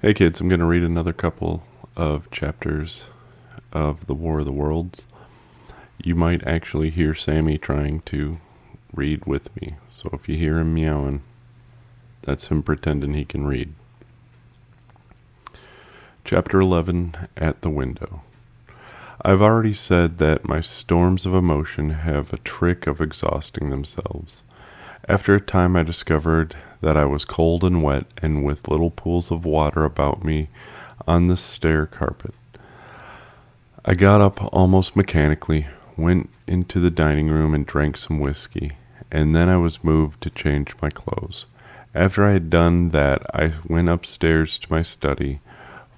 Hey kids, I'm going to read another couple of chapters of The War of the Worlds. You might actually hear Sammy trying to read with me, so if you hear him meowing, that's him pretending he can read. Chapter 11, At the Window. I've already said that my storms of emotion have a trick of exhausting themselves. After a time I discovered that I was cold and wet and with little pools of water about me on the stair carpet. I got up almost mechanically, went into the dining room and drank some whiskey, and then I was moved to change my clothes. After I had done that, I went upstairs to my study,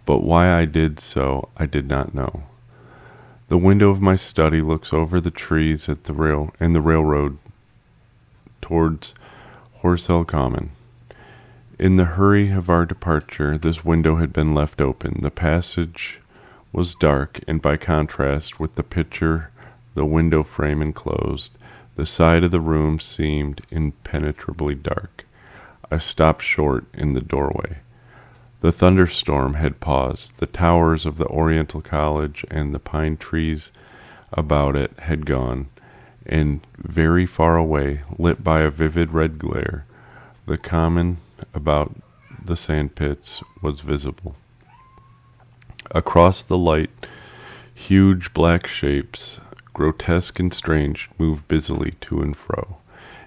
but why I did so I did not know. The window of my study looks over the trees at the railroad towards Horsell Common. In the hurry of our departure, this window had been left open. The passage was dark, and by contrast with the picture the window frame enclosed, the side of the room seemed impenetrably dark. I stopped short in the doorway. The thunderstorm had paused. The towers of the Oriental College and the pine trees about it had gone, and very far away, lit by a vivid red glare, the common about the sandpits was visible. Across the light, huge black shapes, grotesque and strange, moved busily to and fro.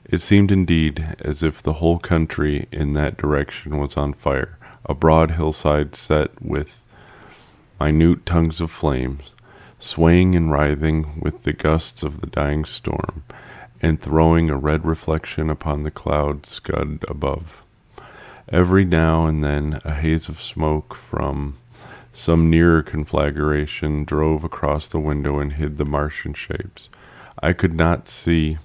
It seemed indeed as if the whole country in that direction was on fire, a broad hillside set with minute tongues of flames, swaying and writhing with the gusts of the dying storm, and throwing a red reflection upon the cloud scud above. Every now and then a haze of smoke from some nearer conflagration drove across the window and hid the Martian shapes. I could not see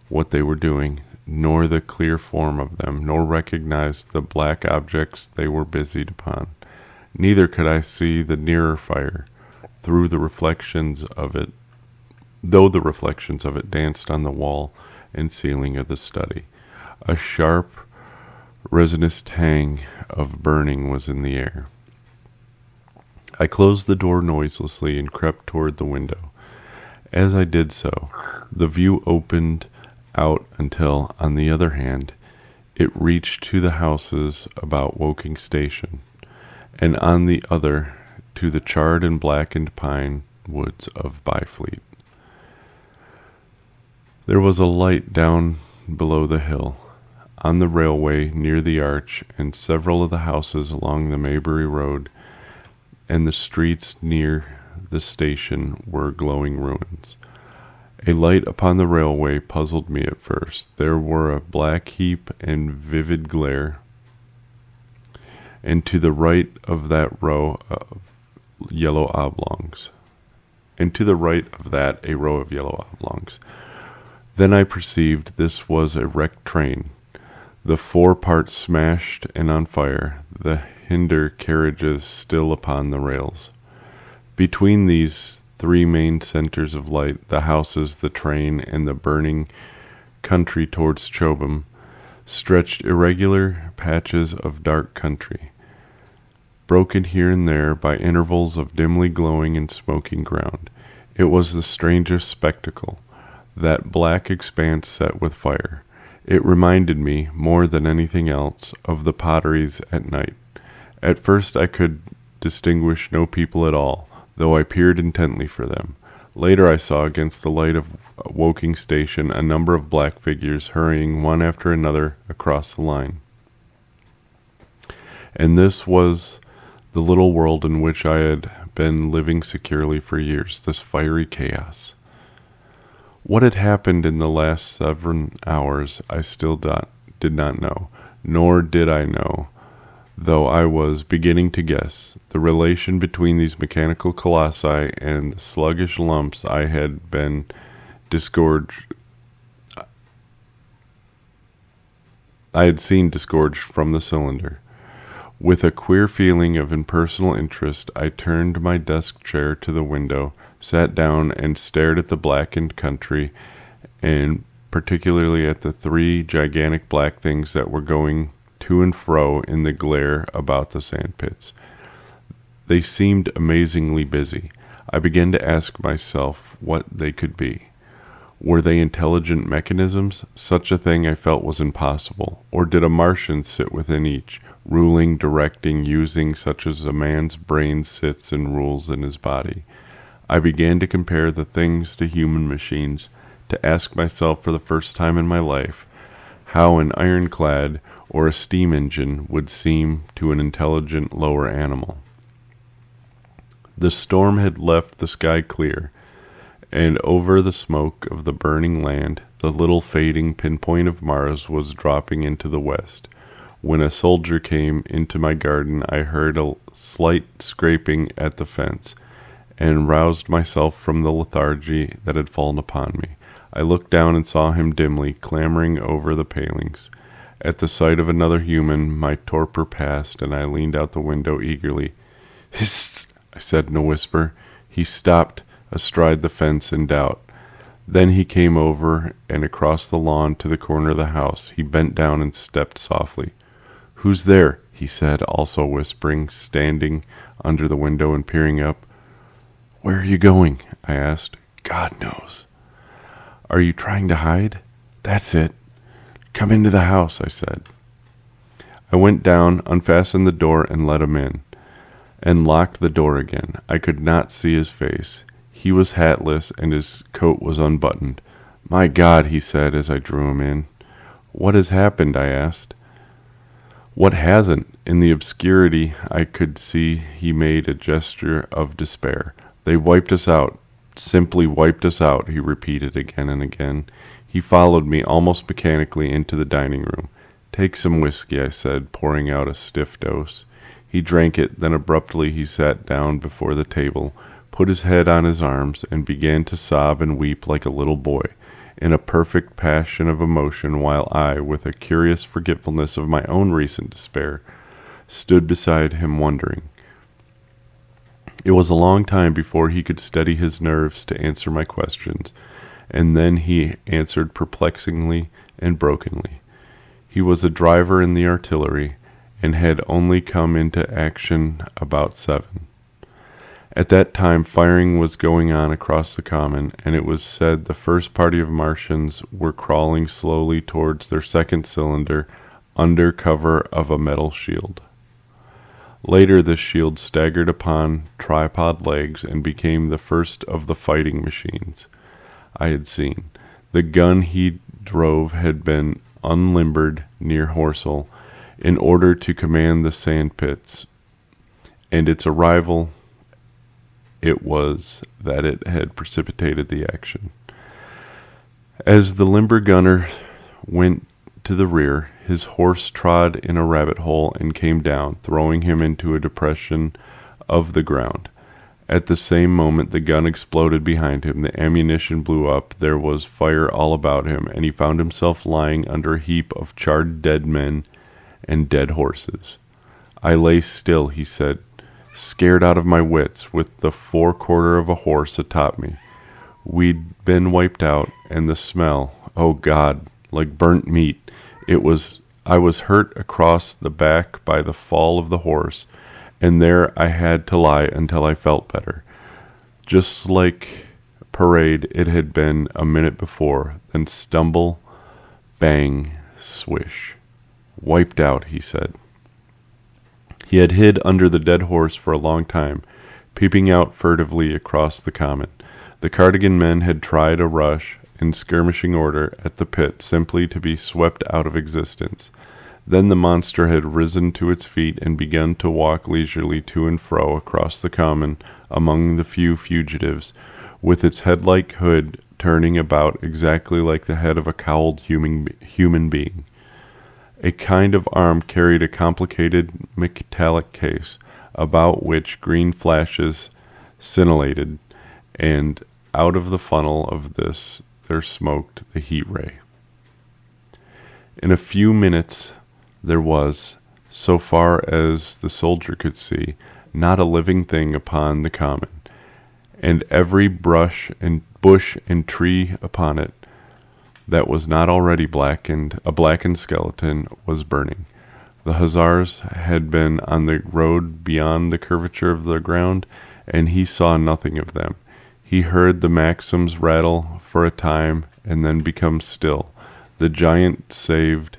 what they were doing, nor the clear form of them, nor recognize the black objects they were busied upon. Neither could I see the nearer fire, though the reflections of it danced on the wall and ceiling of the study. A sharp, resinous tang of burning was in the air. I closed the door noiselessly and crept toward the window. As I did so, the view opened out until, on the other hand, it reached to the houses about Woking Station, and on the other to the charred and blackened pine woods of Byfleet. There was a light down below the hill, on the railway near the arch, and several of the houses along the Maybury Road and the streets near the station were glowing ruins. A light upon the railway puzzled me at first. There were a black heap and vivid glare, and to the right of that row of yellow oblongs. Then I perceived this was a wrecked train, the fore part smashed and on fire, the hinder carriages still upon the rails. Between these three main centers of light, the houses, the train, and the burning country towards Chobham, stretched irregular patches of dark country, broken here and there by intervals of dimly glowing and smoking ground. It was the strangest spectacle, that black expanse set with fire. It reminded me, more than anything else, of the potteries at night. At first I could distinguish no people at all, though I peered intently for them. Later I saw against the light of Woking Station a number of black figures hurrying one after another across the line. And this was the little world in which I had been living securely for years, this fiery chaos. What had happened in the last 7 hours I still did not know, nor did I know, though I was beginning to guess, the relation between these mechanical colossi and the sluggish lumps I had seen disgorged from the cylinder. With a queer feeling of impersonal interest, I turned my desk chair to the window, sat down, and stared at the blackened country, and particularly at the three gigantic black things that were going to and fro in the glare about the sandpits. They seemed amazingly busy. I began to ask myself what they could be. Were they intelligent mechanisms? Such a thing I felt was impossible. Or did a Martian sit within each, ruling, directing, using, such as a man's brain sits and rules in his body? I began to compare the things to human machines, to ask myself for the first time in my life how an ironclad or a steam engine would seem to an intelligent lower animal. The storm had left the sky clear, and over the smoke of the burning land, the little fading pinpoint of Mars was dropping into the west. When a soldier came into my garden, I heard a slight scraping at the fence, and roused myself from the lethargy that had fallen upon me. I looked down and saw him dimly, clambering over the palings. At the sight of another human, my torpor passed, and I leaned out the window eagerly. "Hist!" I said in a whisper. He stopped astride the fence in doubt. Then he came over and across the lawn to the corner of the house. He bent down and stepped softly. "Who's there?" he said, also whispering, standing under the window and peering up. "Where are you going?" I asked. "God knows." "Are you trying to hide?" "That's it." "Come into the house," I said. I went down, unfastened the door, and let him in, and locked the door again. I could not see his face. He was hatless, and his coat was unbuttoned. "My God," he said as I drew him in. "What has happened?" I asked. "What hasn't?" In the obscurity I could see he made a gesture of despair. "They wiped us out. Simply wiped us out," he repeated again and again. He followed me almost mechanically into the dining room. "Take some whiskey," I said, pouring out a stiff dose. He drank it, then abruptly he sat down before the table, put his head on his arms, and began to sob and weep like a little boy, in a perfect passion of emotion, while I, with a curious forgetfulness of my own recent despair, stood beside him wondering. It was a long time before he could steady his nerves to answer my questions, and then he answered perplexingly and brokenly. He was a driver in the artillery, and had only come into action about 7. At that time firing was going on across the common, and it was said the first party of Martians were crawling slowly towards their second cylinder under cover of a metal shield. Later this shield staggered upon tripod legs and became the first of the fighting machines I had seen. The gun he drove had been unlimbered near Horsell in order to command the sandpits, and its arrival it was that it had precipitated the action. As the limber gunner went to the rear, his horse trod in a rabbit hole and came down, throwing him into a depression of the ground. At the same moment the gun exploded behind him, the ammunition blew up, there was fire all about him, and he found himself lying under a heap of charred dead men and dead horses. I lay still, he said, scared out of my wits, with the forequarter of a horse atop me. We'd been wiped out, and the smell, oh God, like burnt meat. I was hurt across the back by the fall of the horse, and there I had to lie until I felt better. Just like parade it had been a minute before, then stumble, bang, swish. Wiped out, he said. He had hid under the dead horse for a long time, peeping out furtively across the common. The Cardigan men had tried a rush in skirmishing order at the pit, simply to be swept out of existence. Then the monster had risen to its feet and begun to walk leisurely to and fro across the common among the few fugitives, with its head-like hood turning about exactly like the head of a cowled human being. A kind of arm carried a complicated metallic case, about which green flashes scintillated, and out of the funnel of this there smoked the heat ray. In a few minutes there was, so far as the soldier could see, not a living thing upon the common, and every bush and tree upon it that was not already blackened, a blackened skeleton, was burning. The hussars had been on the road beyond the curvature of the ground, and he saw nothing of them. He heard the Maxims rattle for a time and then become still. The giant saved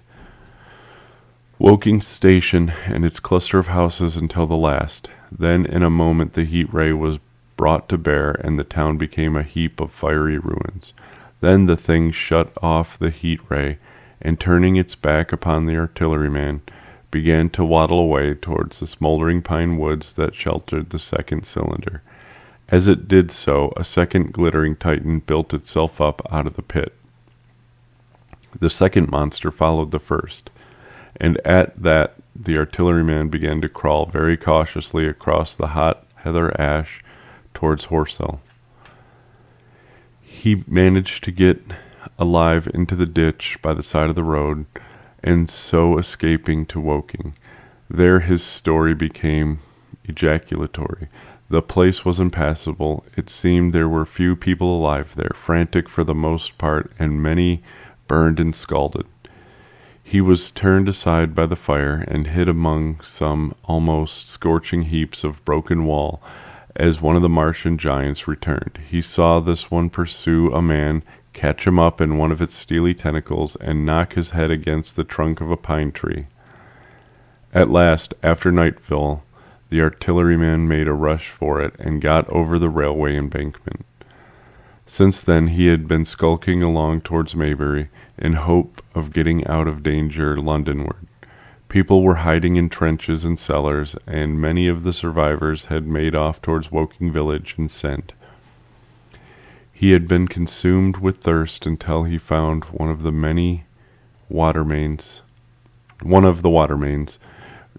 Woking Station and its cluster of houses until the last. Then in a moment the heat ray was brought to bear, and the town became a heap of fiery ruins. Then the thing shut off the heat ray, and turning its back upon the artilleryman, began to waddle away towards the smoldering pine woods that sheltered the second cylinder. As it did so, a second glittering titan built itself up out of the pit. The second monster followed the first, and at that the artilleryman began to crawl very cautiously across the hot heather ash towards Horsell. He managed to get alive into the ditch by the side of the road, and so escaping to Woking. There his story became ejaculatory. The place was impassable. It seemed there were few people alive there, frantic for the most part, and many burned and scalded. He was turned aside by the fire and hid among some almost scorching heaps of broken wall as one of the Martian giants returned. He saw this one pursue a man, catch him up in one of its steely tentacles, and knock his head against the trunk of a pine tree. At last, after nightfall, the artilleryman made a rush for it and got over the railway embankment. Since then he had been skulking along towards Maybury in hope of getting out of danger Londonward. People were hiding in trenches and cellars, and many of the survivors had made off towards Woking village and sent. He had been consumed with thirst until he found one of the water mains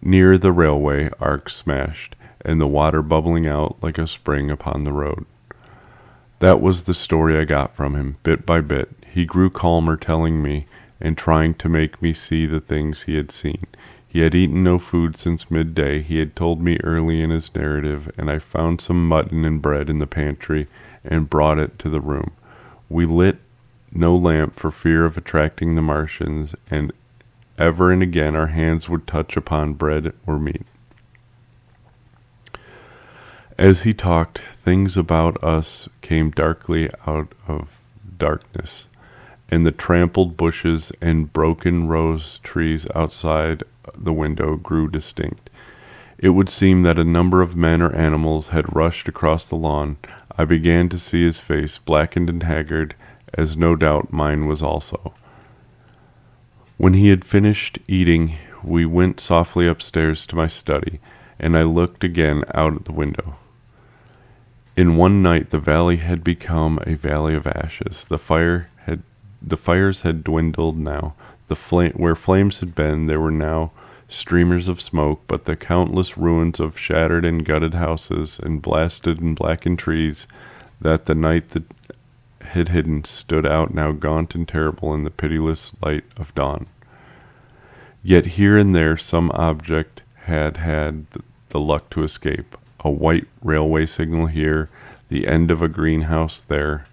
near the railway arc smashed, and the water bubbling out like a spring upon the road. That was the story I got from him, bit by bit. He grew calmer, telling me, and trying to make me see the things he had seen. He had eaten no food since midday, he had told me early in his narrative, and I found some mutton and bread in the pantry and brought it to the room. We lit no lamp for fear of attracting the Martians, and ever and again our hands would touch upon bread or meat. As he talked, things about us came darkly out of darkness, and the trampled bushes and broken rose trees outside the window grew distinct. It would seem that a number of men or animals had rushed across the lawn. I began to see his face, blackened and haggard, as no doubt mine was also. When he had finished eating, we went softly upstairs to my study, and I looked again out at the window. In one night the valley had become a valley of ashes. The fires had dwindled now. Where flames had been, there were now streamers of smoke, but the countless ruins of shattered and gutted houses and blasted and blackened trees that the night that had hidden stood out now gaunt and terrible in the pitiless light of dawn. Yet here and there some object had the luck to escape. A white railway signal here, the end of a greenhouse there,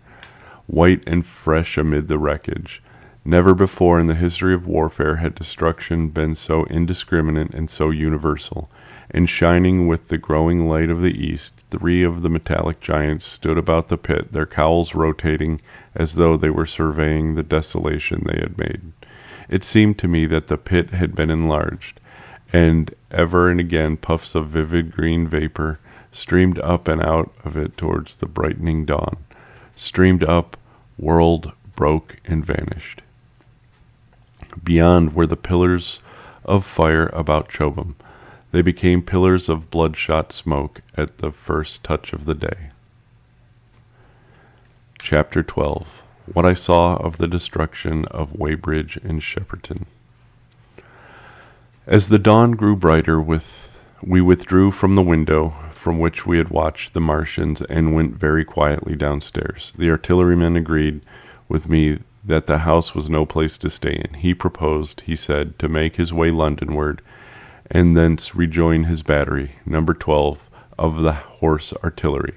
white and fresh amid the wreckage. Never before in the history of warfare had destruction been so indiscriminate and so universal. And shining with the growing light of the east, 3 of the metallic giants stood about the pit, their cowls rotating as though they were surveying the desolation they had made. It seemed to me that the pit had been enlarged, and ever and again puffs of vivid green vapor streamed up and out of it towards the brightening dawn. Streamed up, whirled, broke, and vanished. Beyond were the pillars of fire about Chobham. They became pillars of bloodshot smoke at the first touch of the day. Chapter 12. What I saw of the destruction of Weybridge and Shepperton. As the dawn grew brighter, we withdrew from the window from which we had watched the Martians and went very quietly downstairs. The artilleryman agreed with me that the house was no place to stay in. He proposed, he said, to make his way Londonward and thence rejoin his battery, number 12, of the horse artillery.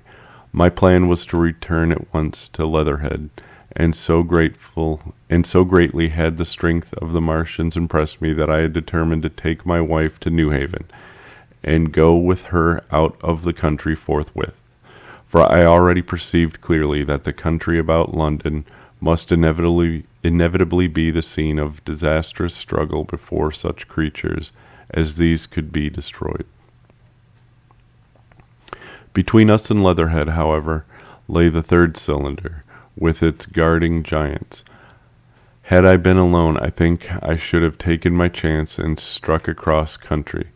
My plan was to return at once to Leatherhead and so greatly had the strength of the Martians impressed me that I had determined to take my wife to New Haven and go with her out of the country forthwith. For I already perceived clearly that the country about London must inevitably be the scene of disastrous struggle before such creatures as these could be destroyed. Between us and Leatherhead, however, lay the third cylinder, with its guarding giants. Had I been alone, I think I should have taken my chance and struck across country,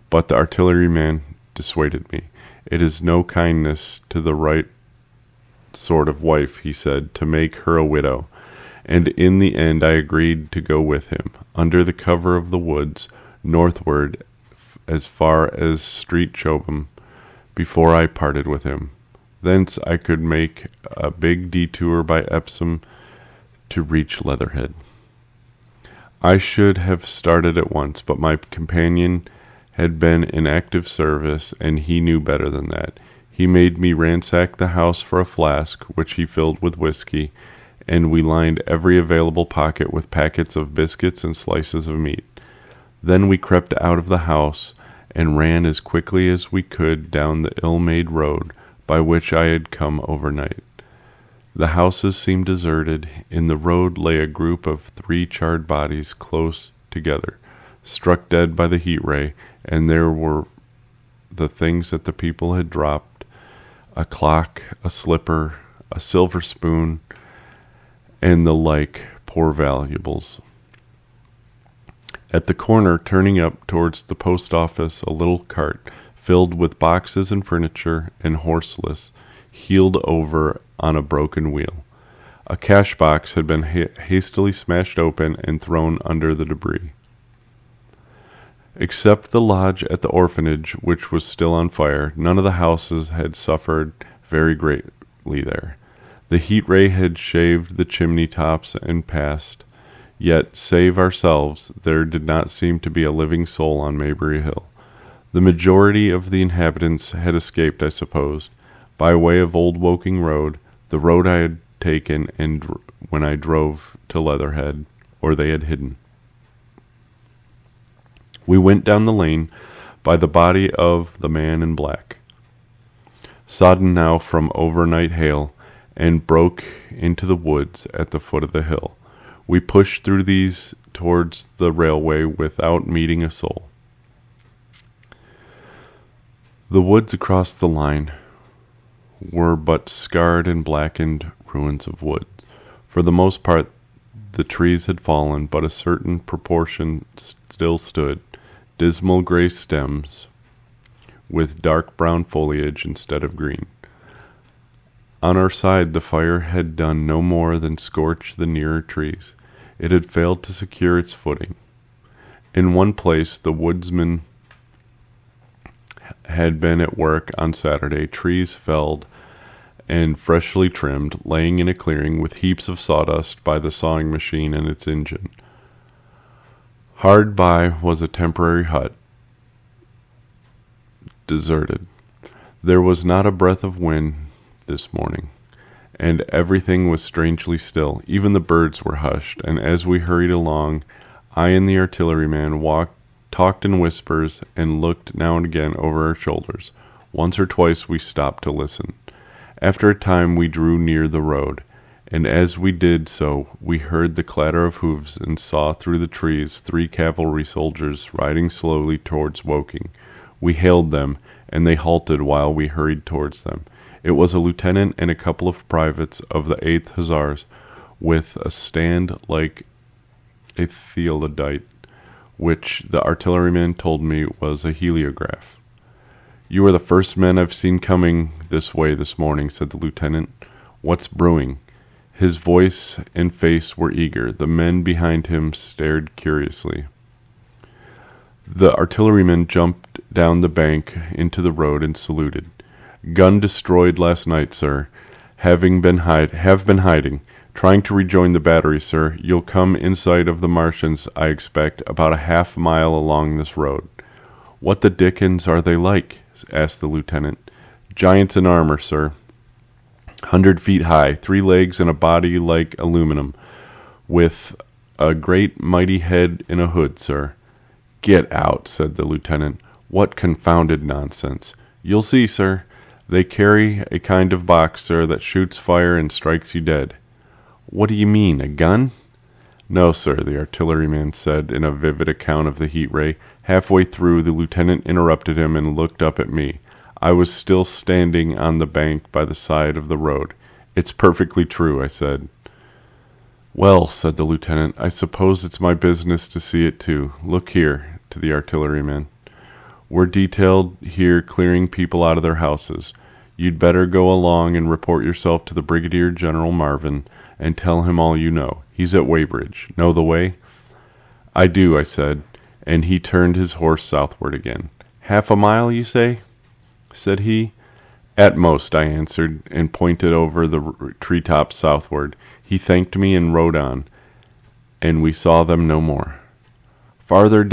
but the artilleryman dissuaded me. It is no kindness to the right sort of wife, he said, to make her a widow, and in the end I agreed to go with him, under the cover of the woods, northward as far as Street Chobham, before I parted with him. Thence I could make a big detour by Epsom to reach Leatherhead. I should have started at once, but my companion had been in active service, and he knew better than that. He made me ransack the house for a flask, which he filled with whiskey, and we lined every available pocket with packets of biscuits and slices of meat. Then we crept out of the house and ran as quickly as we could down the ill-made road by which I had come overnight. The houses seemed deserted. In the road lay a group of 3 charred bodies close together, struck dead by the heat ray, and there were the things that the people had dropped: a clock, a slipper, a silver spoon, and the like poor valuables. At the corner, turning up towards the post office, a little cart filled with boxes and furniture and horseless, heeled over on a broken wheel. A cash box had been hastily smashed open and thrown under the debris. Except the lodge at the orphanage, which was still on fire, none of the houses had suffered very greatly there. The heat ray had shaved the chimney tops and passed, yet, save ourselves, there did not seem to be a living soul on Maybury Hill. The majority of the inhabitants had escaped, I suppose, by way of Old Woking Road, the road I had taken and when I drove to Leatherhead, or they had hidden. We went down the lane by the body of the man in black, sodden now from overnight hail, and broke into the woods at the foot of the hill. We pushed through these towards the railway without meeting a soul. The woods across the line were but scarred and blackened ruins of woods. For the most part, the trees had fallen, but a certain proportion still stood, dismal gray stems with dark brown foliage instead of green. On our side, the fire had done no more than scorch the nearer trees. It had failed to secure its footing. In one place, the woodsmen had been at work on Saturday, trees felled and freshly trimmed, laying in a clearing with heaps of sawdust by the sawing machine and its engine. Hard by was a temporary hut, deserted. There was not a breath of wind this morning, and everything was strangely still. Even the birds were hushed, and as we hurried along, I and the artilleryman talked in whispers and looked now and again over our shoulders. Once or twice we stopped to listen. After a time we drew near the road, and as we did so we heard the clatter of hoofs and saw through the trees 3 cavalry soldiers riding slowly towards Woking. We hailed them, and they halted while we hurried towards them. It was a lieutenant and a couple of privates of the 8th Hussars, with a stand like a theodolite, which the artilleryman told me was a heliograph. "You are the first men I've seen coming this way this morning," said the lieutenant. "What's brewing?" His voice and face were eager. The men behind him stared curiously. The artilleryman jumped down the bank into the road and saluted. "Gun destroyed last night, sir. Have been hiding. Trying to rejoin the battery, sir. You'll come in sight of the Martians, I expect, about a half-mile along this road." "What the dickens are they like?" asked the lieutenant. "Giants in armor, sir. 100 feet high, 3 legs and a body like aluminum, with a great mighty head in a hood, sir." "Get out," said the lieutenant. "What confounded nonsense." "You'll see, sir. They carry a kind of box, sir, that shoots fire and strikes you dead." "What do you mean, a gun?" "No, sir," the artilleryman said in a vivid account of the heat ray. Halfway through, the lieutenant interrupted him and looked up at me. I was still standing on the bank by the side of the road. "It's perfectly true," I said. "Well," said the lieutenant, "I suppose it's my business to see it too. Look here," to the artilleryman. "We're detailed here clearing people out of their houses. You'd better go along and report yourself to the Brigadier General Marvin and tell him all you know. He's at Weybridge. Know the way?" "I do," I said, and he turned his horse southward again. "Half a mile, you say?" said he. "At most," I answered, and pointed over the treetops southward. He thanked me and rode on, and we saw them no more. Farther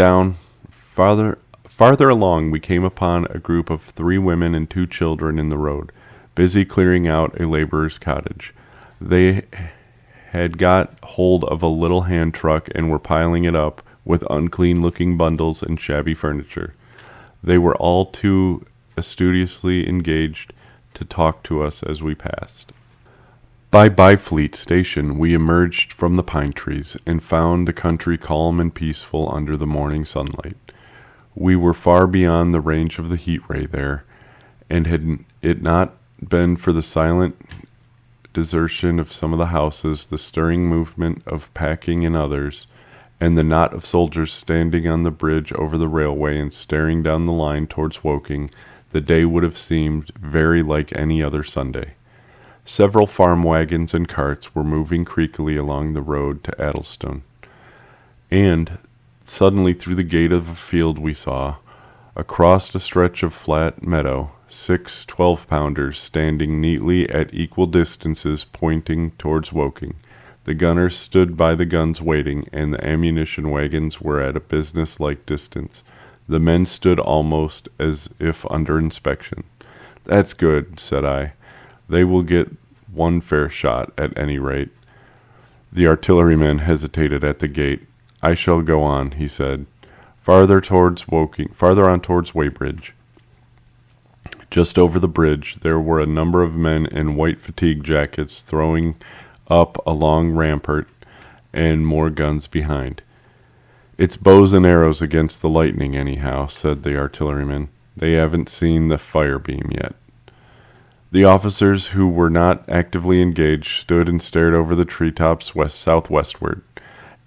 along, we came upon a group of 3 women and 2 children in the road, busy clearing out a laborer's cottage. They had got hold of a little hand truck and were piling it up with unclean-looking bundles and shabby furniture. They were all too assiduously engaged to talk to us as we passed. By Byfleet Station, we emerged from the pine trees and found the country calm and peaceful under the morning sunlight. We were far beyond the range of the heat ray there, and had it not been for the silent desertion of some of the houses, the stirring movement of packing in others, and the knot of soldiers standing on the bridge over the railway and staring down the line towards Woking, the day would have seemed very like any other Sunday. Several farm wagons and carts were moving creakily along the road to Addlestone, and suddenly through the gate of a field we saw, across a stretch of flat meadow, 6 12-pounders standing neatly at equal distances pointing towards Woking. The gunners stood by the guns waiting, and the ammunition wagons were at a business-like distance. The men stood almost as if under inspection. "That's good," said I. "They will get one fair shot, at any rate." The artilleryman hesitated at the gate. "I shall go on," he said. Farther on towards Weybridge. Just over the bridge, there were a number of men in white fatigue jackets throwing up a long rampart, and more guns behind. "It's bows and arrows against the lightning, anyhow," said the artilleryman. "They haven't seen the fire beam yet." The officers who were not actively engaged stood and stared over the treetops southwestward,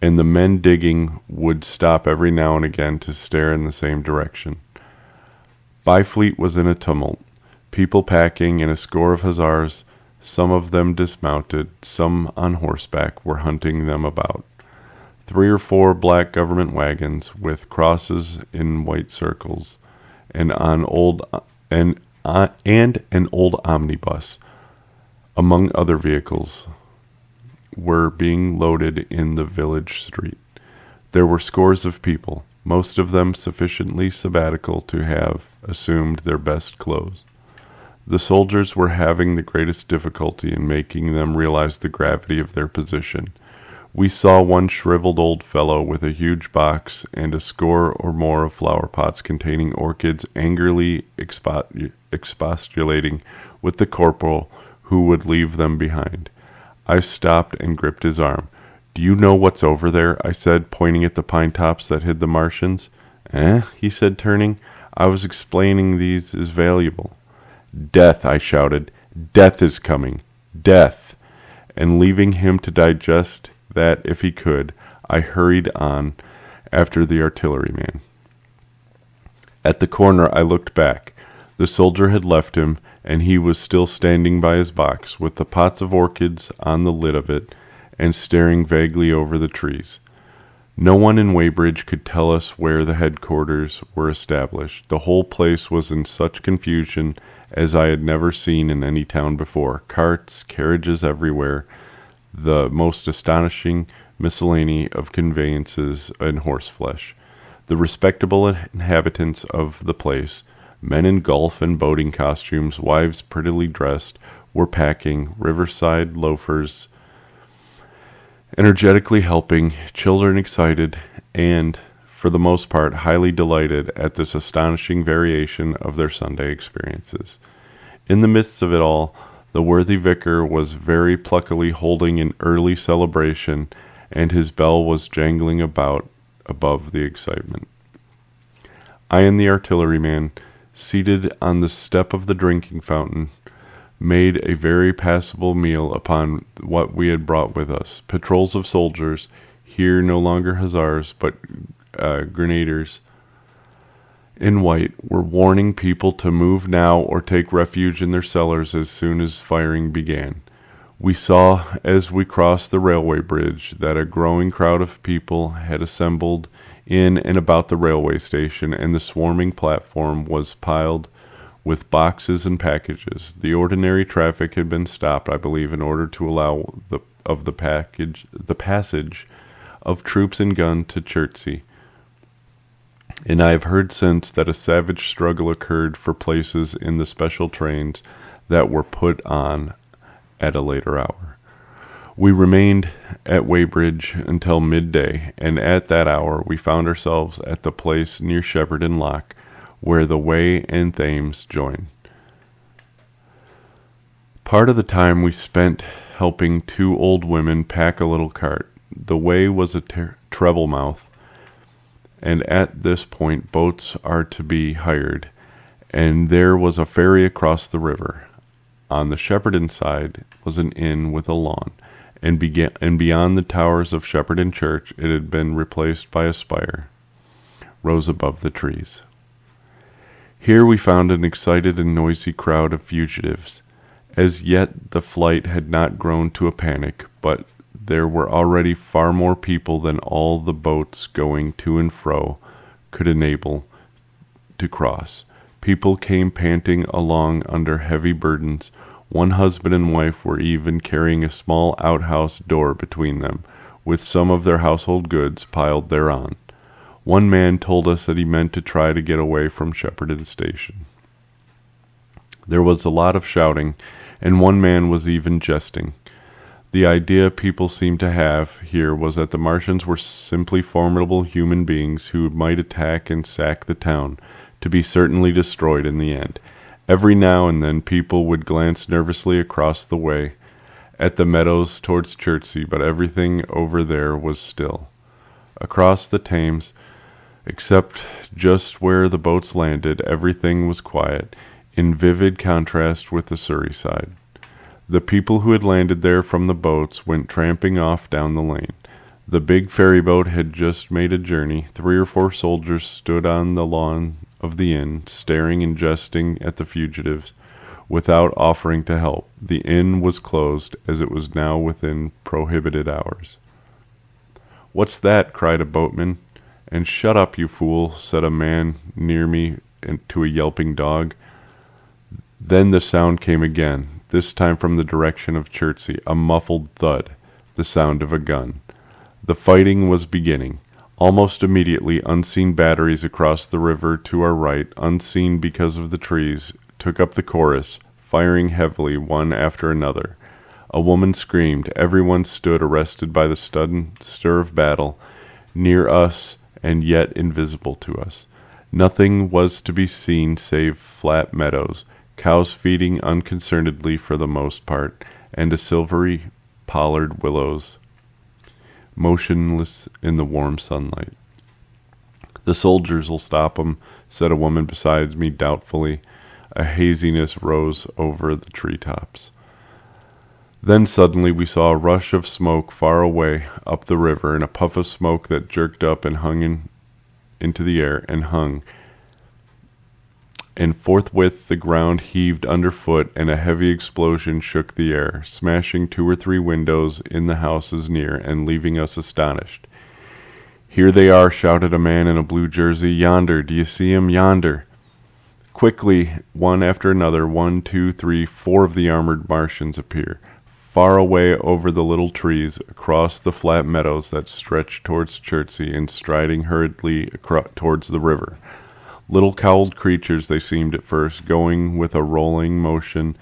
and the men digging would stop every now and again to stare in the same direction. Byfleet was in a tumult. People packing, and a score of hussars, some of them dismounted, some on horseback, were hunting them about. 3 or 4 black government wagons with crosses in white circles, and an old omnibus, among other vehicles, were being loaded in the village street. There were scores of people, most of them sufficiently sabbatical to have assumed their best clothes. The soldiers were having the greatest difficulty in making them realize the gravity of their position. We saw one shriveled old fellow with a huge box and a score or more of flower pots containing orchids angrily expostulating with the corporal who would leave them behind. I stopped and gripped his arm. "Do you know what's over there?" I said, pointing at the pine tops that hid the Martians. "Eh?" he said, turning. "I was explaining these is valuable." "Death!" I shouted. "Death is coming! Death!" And leaving him to digest that if he could, I hurried on after the artilleryman. At the corner I looked back. The soldier had left him, and he was still standing by his box, with the pots of orchids on the lid of it, and staring vaguely over the trees. No one in Weybridge could tell us where the headquarters were established. The whole place was in such confusion as I had never seen in any town before. Carts, carriages everywhere, the most astonishing miscellany of conveyances and horseflesh. The respectable inhabitants of the place, men in golf and boating costumes, wives prettily dressed, were packing, riverside loafers energetically helping, children excited, and, for the most part, highly delighted at this astonishing variation of their Sunday experiences. In the midst of it all, the worthy vicar was very pluckily holding an early celebration, and his bell was jangling about above the excitement. I and the artilleryman, seated on the step of the drinking fountain, made a very passable meal upon what we had brought with us. Patrols of soldiers, here no longer hussars, but grenadiers in white, were warning people to move now or take refuge in their cellars as soon as firing began. We saw, as we crossed the railway bridge, that a growing crowd of people had assembled in and about the railway station, and the swarming platform was piled with boxes and packages. The ordinary traffic had been stopped, I believe, in order to allow the passage of troops and guns to Chertsey. And I have heard since that a savage struggle occurred for places in the special trains that were put on at a later hour. We remained at Weybridge until midday, and at that hour we found ourselves at the place near Shepperton Lock, where the Wey and Thames join. Part of the time we spent helping two old women pack a little cart. The Wey was a treble mouth, and at this point boats are to be hired, and there was a ferry across the river. On the Shepperton side was an inn with a lawn, and beyond the towers of Shepperton Church it had been replaced by a spire, rose above the trees. Here we found an excited and noisy crowd of fugitives. As yet the flight had not grown to a panic, but there were already far more people than all the boats going to and fro could enable to cross. People came panting along under heavy burdens. One husband and wife were even carrying a small outhouse door between them, with some of their household goods piled thereon. One man told us that he meant to try to get away from Shepperton Station. There was a lot of shouting, and one man was even jesting. The idea people seemed to have here was that the Martians were simply formidable human beings who might attack and sack the town, to be certainly destroyed in the end. Every now and then people would glance nervously across the way at the meadows towards Chertsey, but everything over there was still. Across the Thames, except just where the boats landed, everything was quiet, in vivid contrast with the Surrey side. The people who had landed there from the boats went tramping off down the lane. The big ferry boat had just made a journey. 3 or 4 soldiers stood on the lawn of the inn, staring and jesting at the fugitives, without offering to help. The inn was closed, as it was now within prohibited hours. "What's that?" cried a boatman. "And shut up, you fool," said a man near me to a yelping dog. Then the sound came again, this time from the direction of Chertsey, a muffled thud, the sound of a gun. The fighting was beginning. Almost immediately, unseen batteries across the river to our right, unseen because of the trees, took up the chorus, firing heavily one after another. A woman screamed. Everyone stood arrested by the sudden stir of battle, near us and yet invisible to us. Nothing was to be seen save flat meadows, cows feeding unconcernedly for the most part, and a silvery pollard willows motionless in the warm sunlight. "The soldiers'll stop 'em," said a woman beside me doubtfully. A haziness rose over the treetops. Then suddenly we saw a rush of smoke far away up the river, and a puff of smoke that jerked up and hung into the air and hung. And forthwith the ground heaved underfoot, and a heavy explosion shook the air, smashing 2 or 3 windows in the houses near, and leaving us astonished. "Here they are," shouted a man in a blue jersey. "Yonder, do you see 'em? Yonder!" Quickly, one after another, 1, 2, 3, 4 of the armored Martians appear, far away over the little trees, across the flat meadows that stretched towards Chertsey, and striding hurriedly towards the river. Little cowled creatures they seemed at first, going with a rolling motion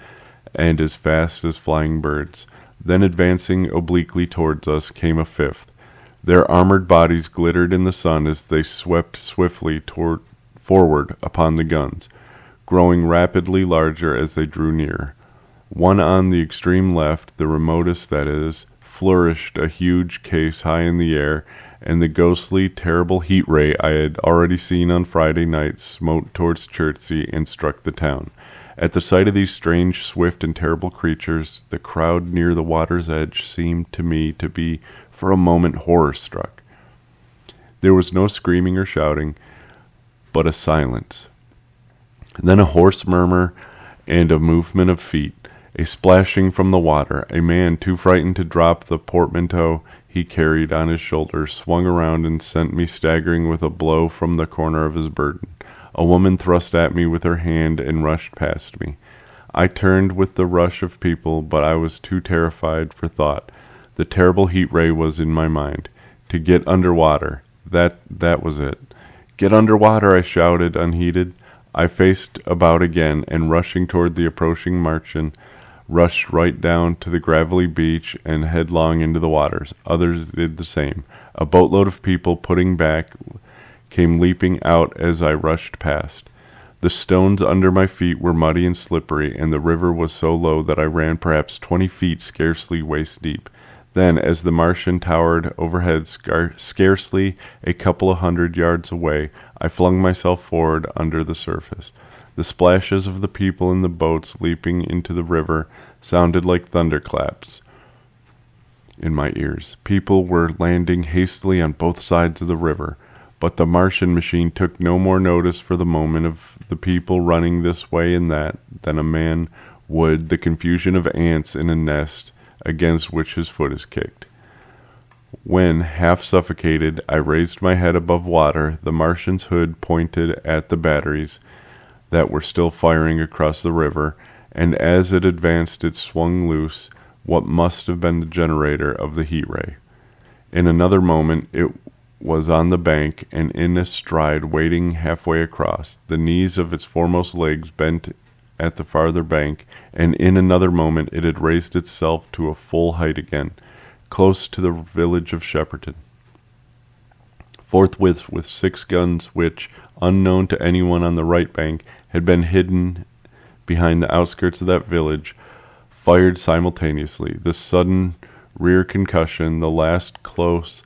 and as fast as flying birds. Then advancing obliquely towards us came a fifth. Their armored bodies glittered in the sun as they swept swiftly forward upon the guns, growing rapidly larger as they drew near. One on the extreme left, the remotest that is, flourished a huge case high in the air, and the ghostly, terrible heat ray I had already seen on Friday night smote towards Chertsey and struck the town. At the sight of these strange, swift, and terrible creatures, the crowd near the water's edge seemed to me to be, for a moment, horror-struck. There was no screaming or shouting, but a silence. Then a hoarse murmur and a movement of feet, a splashing from the water. A man, too frightened to drop the portmanteau he carried on his shoulder, swung around and sent me staggering with a blow from the corner of his burden. A woman thrust at me with her hand and rushed past me. I turned with the rush of people, but I was too terrified for thought. The terrible heat ray was in my mind. To get under water. That was it. Get under water, I shouted, unheeded. I faced about again, and rushing toward the approaching Martian, rushed right down to the gravelly beach and headlong into the waters. Others did the same. A boatload of people, putting back, came leaping out as I rushed past. The stones under my feet were muddy and slippery, and the river was so low that I ran perhaps 20 feet, scarcely waist deep. Then, as the Martian towered overhead scarcely a couple of 100 yards away, I flung myself forward under the surface. The splashes of the people in the boats leaping into the river sounded like thunderclaps in my ears. People were landing hastily on both sides of the river, but the Martian machine took no more notice for the moment of the people running this way and that than a man would the confusion of ants in a nest against which his foot is kicked. When, half suffocated, I raised my head above water, the Martian's hood pointed at the batteries that were still firing across the river, and as it advanced it swung loose what must have been the generator of the heat ray. In another moment it was on the bank and in a stride wading halfway across, the knees of its foremost legs bent at the farther bank, and in another moment it had raised itself to a full height again, close to the village of Shepperton. Forthwith, with 6 guns which, unknown to anyone on the right bank, had been hidden behind the outskirts of that village, fired simultaneously. The sudden rear concussion, the last close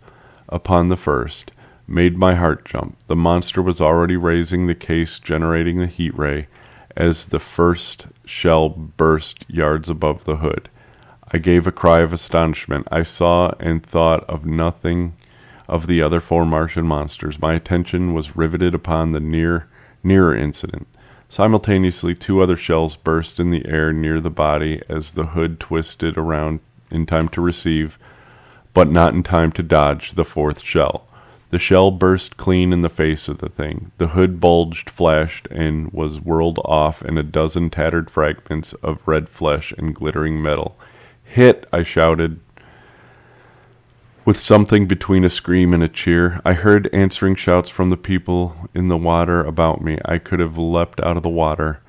upon the first, made my heart jump. The monster was already raising the case generating the heat ray as the first shell burst yards above the hood. I gave a cry of astonishment. I saw and thought of nothing of the other 4 Martian monsters. My attention was riveted upon the nearer incident. Simultaneously, 2 other shells burst in the air near the body as the hood twisted around in time to receive, but not in time to dodge, the 4th shell. The shell burst clean in the face of the thing. The hood bulged, flashed, and was whirled off in a dozen tattered fragments of red flesh and glittering metal. "Hit!" I shouted, with something between a scream and a cheer. I heard answering shouts from the people in the water about me. I could have leapt out of the water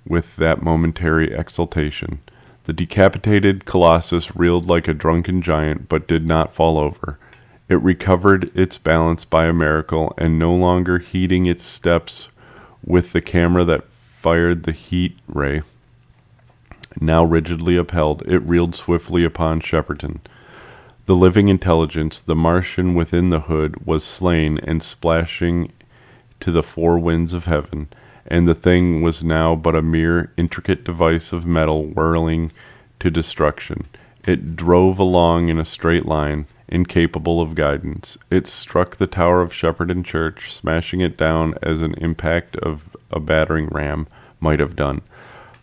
with that momentary exultation. The decapitated colossus reeled like a drunken giant, but did not fall over. It recovered its balance by a miracle, and no longer heeding its steps with the camera that fired the heat ray, now rigidly upheld, it reeled swiftly upon Shepperton. The living intelligence, the Martian within the hood, was slain and splashing to the 4 winds of heaven, and the thing was now but a mere intricate device of metal whirling to destruction. It drove along in a straight line, incapable of guidance. It struck the tower of Shepperton Church, smashing it down as an impact of a battering ram might have done,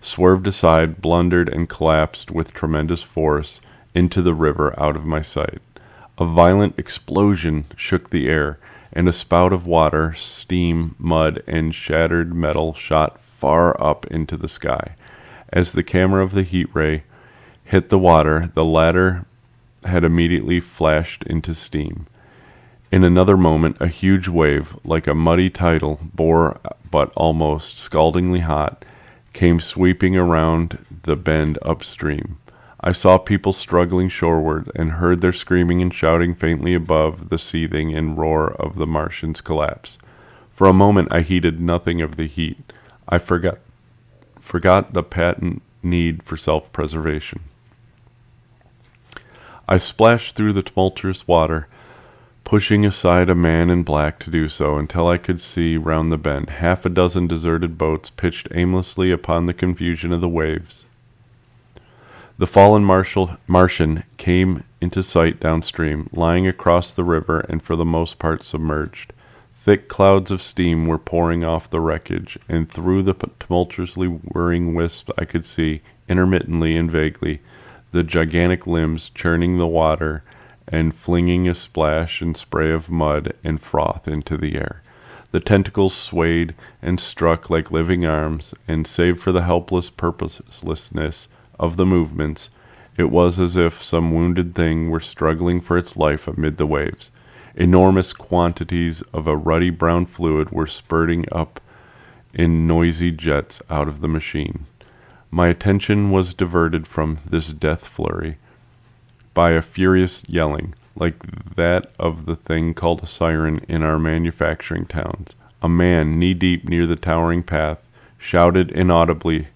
swerved aside, blundered, and collapsed with tremendous force into the river out of my sight. A violent explosion shook the air, and a spout of water, steam, mud, and shattered metal shot far up into the sky. As the camera of the heat ray hit the water, the latter had immediately flashed into steam. In another moment, a huge wave, like a muddy tidal, but almost scaldingly hot, came sweeping around the bend upstream. I saw people struggling shoreward and heard their screaming and shouting faintly above the seething and roar of the Martian's collapse. For a moment I heeded nothing of the heat. I forgot the patent need for self-preservation. I splashed through the tumultuous water, pushing aside a man in black to do so, until I could see round the bend. Half a dozen deserted boats pitched aimlessly upon the confusion of the waves. The fallen Martian came into sight downstream, lying across the river and for the most part submerged. Thick clouds of steam were pouring off the wreckage, and through the tumultuously whirring wisps I could see, intermittently and vaguely, the gigantic limbs churning the water and flinging a splash and spray of mud and froth into the air. The tentacles swayed and struck like living arms, and save for the helpless purposelessness of the movements, it was as if some wounded thing were struggling for its life amid the waves. Enormous quantities of a ruddy brown fluid were spurting up in noisy jets out of the machine. My attention was diverted from this death flurry by a furious yelling, like that of the thing called a siren in our manufacturing towns. A man, knee-deep near the towering path, shouted inaudibly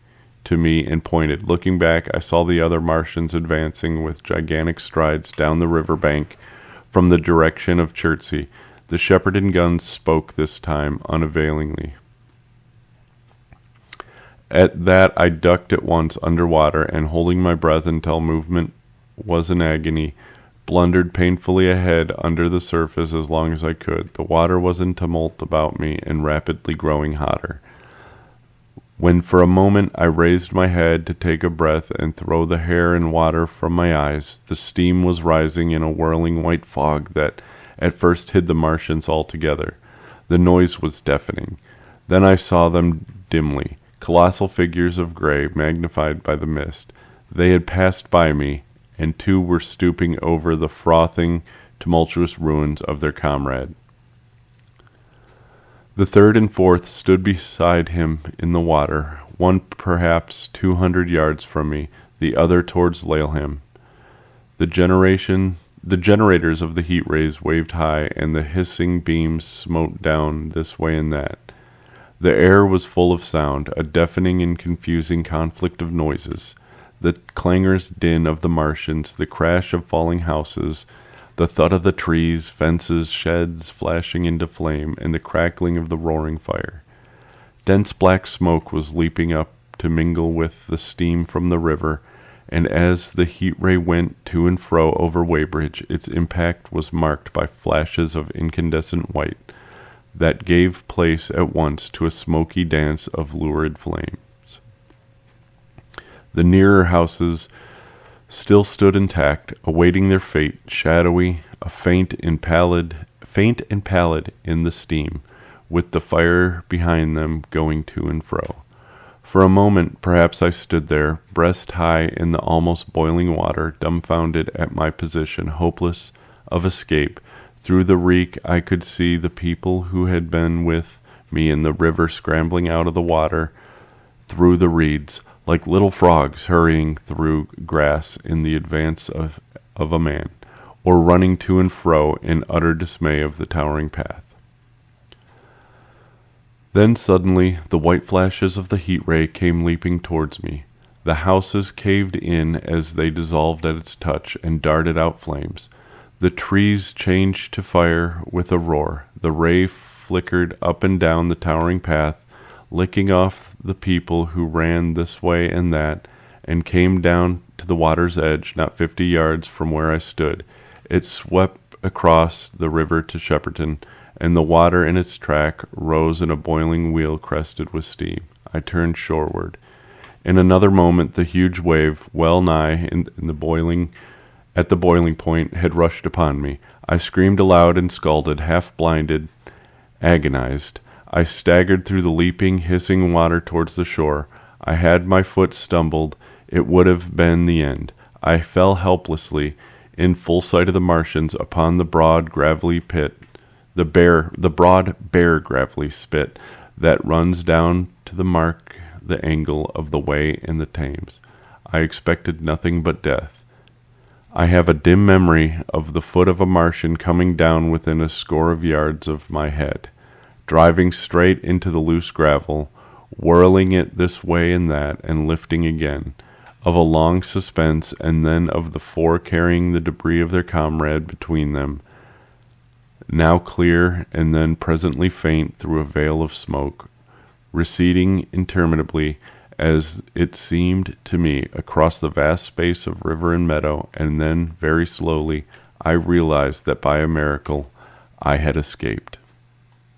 to me and pointed. Looking back, I saw the other Martians advancing with gigantic strides down the river bank from the direction of Chertsey. The Shepperton guns spoke this time unavailingly. At that I ducked at once underwater, and holding my breath until movement was an agony, blundered painfully ahead under the surface as long as I could. The water was in tumult about me and rapidly growing hotter. When for a moment I raised my head to take a breath and throw the hair and water from my eyes, the steam was rising in a whirling white fog that at first hid the Martians altogether. The noise was deafening. Then I saw them dimly, colossal figures of gray magnified by the mist. They had passed by me, and two were stooping over the frothing, tumultuous ruins of their comrade. The third and fourth stood beside him in the water, one perhaps 200 yards from me, the other towards Laleham. The generators of the heat rays waved high, and the hissing beams smote down this way and that. The air was full of sound, a deafening and confusing conflict of noises. The clangorous din of the Martians, the crash of falling houses, the thud of the trees, fences, sheds flashing into flame, and the crackling of the roaring fire. Dense black smoke was leaping up to mingle with the steam from the river, and as the heat ray went to and fro over Weybridge, its impact was marked by flashes of incandescent white that gave place at once to a smoky dance of lurid flames. The nearer houses still stood intact, awaiting their fate, shadowy, faint and pallid in the steam, with the fire behind them going to and fro. For a moment, perhaps I stood there, breast high in the almost boiling water, dumbfounded at my position, hopeless of escape. Through the reek, I could see the people who had been with me in the river scrambling out of the water through the reeds, like little frogs hurrying through grass in the advance of a man, or running to and fro in utter dismay of the towering path. Then suddenly the white flashes of the heat ray came leaping towards me. The houses caved in as they dissolved at its touch and darted out flames. The trees changed to fire with a roar. The ray flickered up and down the towering path, licking off the people who ran this way and that, and came down to the water's edge, not 50 yards from where I stood. It swept across the river to Shepperton, and the water in its track rose in a boiling wheel crested with steam. I turned shoreward. In another moment the huge wave, well nigh at the boiling point, had rushed upon me. I screamed aloud and scalded, half blinded, agonized. I staggered through the leaping, hissing water towards the shore. I had my foot stumbled, it would have been the end. I fell helplessly, in full sight of the Martians, upon the broad, gravelly pit, the broad, bare, gravelly spit that runs down to the the angle of the Wey and the Thames. I expected nothing but death. I have a dim memory of the foot of a Martian coming down within a score of yards of my head, driving straight into the loose gravel, whirling it this way and that, and lifting again, of a long suspense, and then of the four carrying the debris of their comrade between them, now clear and then presently faint through a veil of smoke, receding interminably, as it seemed to me, across the vast space of river and meadow, and then, very slowly, I realized that by a miracle I had escaped.